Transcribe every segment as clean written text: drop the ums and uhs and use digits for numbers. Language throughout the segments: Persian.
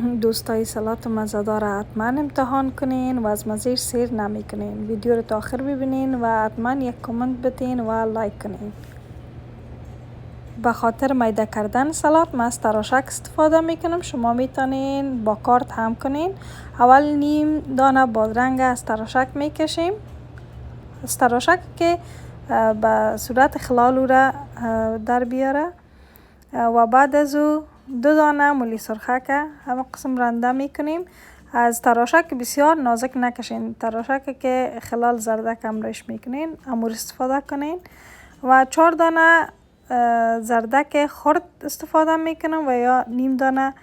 دوستای سلات مزه‌دار را حتما امتحان کنین و از مزهش سیر نمی کنین. ویدیو رو تا آخر ببینین و حتما یک کامنت بدین و لایک کنین. به خاطر میده کردن سلات من از تراشک استفاده میکنم. شما میتونین با کارت هم کنین. اول نیم دانه بادرنگ از تراشک میکشیم. از تراشک که به صورت خلال او را در بیاره و بعد از او 2 دانه مولی سرخه که همه قسم رنده میکنیم. از تراشک بسیار نازک نکشین. تراشک که خلال زردک هم روش میکنین امور استفاده کنین. و 4 دانه زردک خرد استفاده میکنم و یا نیم دانه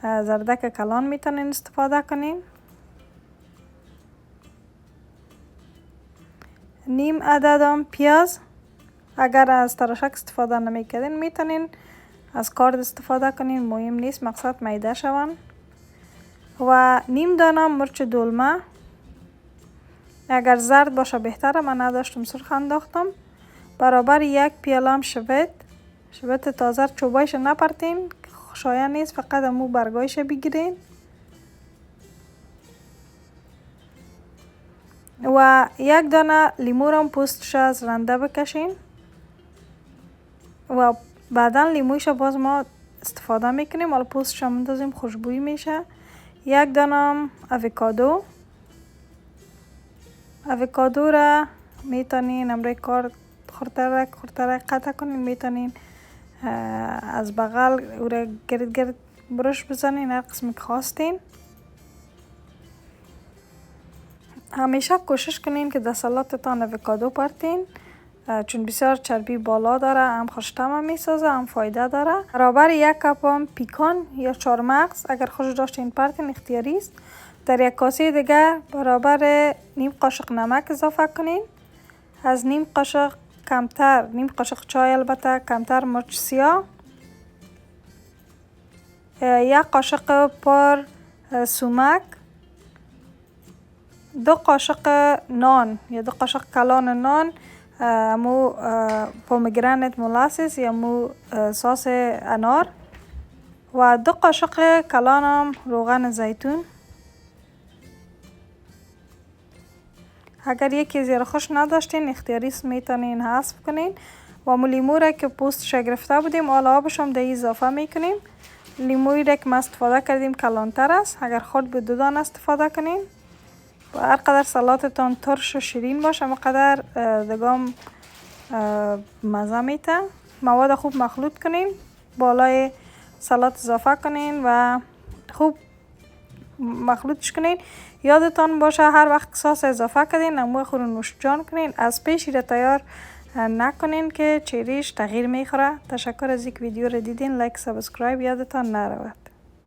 زردک کلان میتونین استفاده کنین. نیم عدد پیاز، اگر از تراشک استفاده نمیکردین میتونین از کارد استفاده کنین، مهم نیست، مقصد میده شون. و نیم دانه مرچ دلمه، اگر زرد باشه بهتره، من نداشتم سرخ انداختم. برابر 1 پیاله شبت تازه چوبایش نپرتین، خوشایند نیست، فقط امو برگایش بگیرین. و 1 دانه لیمو را پوستش از رنده بکشین و بعدا لیمویش باز ما استفاده میکنیم. حالا پوستش هم میندازیم، خوشبویی میشه. 1 دانه اویکادو را میتونین امروی کار خورترک قطع کنین. میتونین از بغل او را گرد برش بزنین، هر قسمی که خواستین. همیشه کوشش کنین که در سلاتتان اویکادو پرتین، چون بسیار چربی بالا داره، هم خوش‌طعم میسازه، هم فایده داره. برابر 1 کپ پیکان یا چارمغز اگر خوش داشتین پرتین، اختیاری است. در 1 کاسه دیگه برابر نیم قاشق نمک اضافه کنین. از نیم قاشق کمتر، نیم قاشق چای البته کمتر مرچ سیاه. 1 قاشق پر سومک. 2 قاشق نان یا 2 قاشق کلان نان، مو پومگرانت مولاسیس یا مو ساس انار. و 2 قاشق کلانم روغن زیتون. اگر یکی زیرا خوش نداشتین اختیاری است، میتونین حذف کنین. و مو لیمو را که پوستش گرفته بودیم حالا آبش هم در اضافه میکنیم. لیمویی را که ما استفاده کردیم کلانتر است، اگر خود به 2 دانه استفاده کنین. و هر قدر سلاتتان ترش و شیرین باشه همقدر دگام مزه میته. مواد خوب مخلوط کنین، بالای سلات اضافه کنین و خوب مخلوطش کنین. یادتان باشه هر وقت ساس اضافه کردین امو خود نوش جان کنین. از پیش را تیار نکنین که چهرهش تغییر میخوره. تشکر از اینکه ویدیو را دیدین. لایک، سابسکرایب یادتان نرود.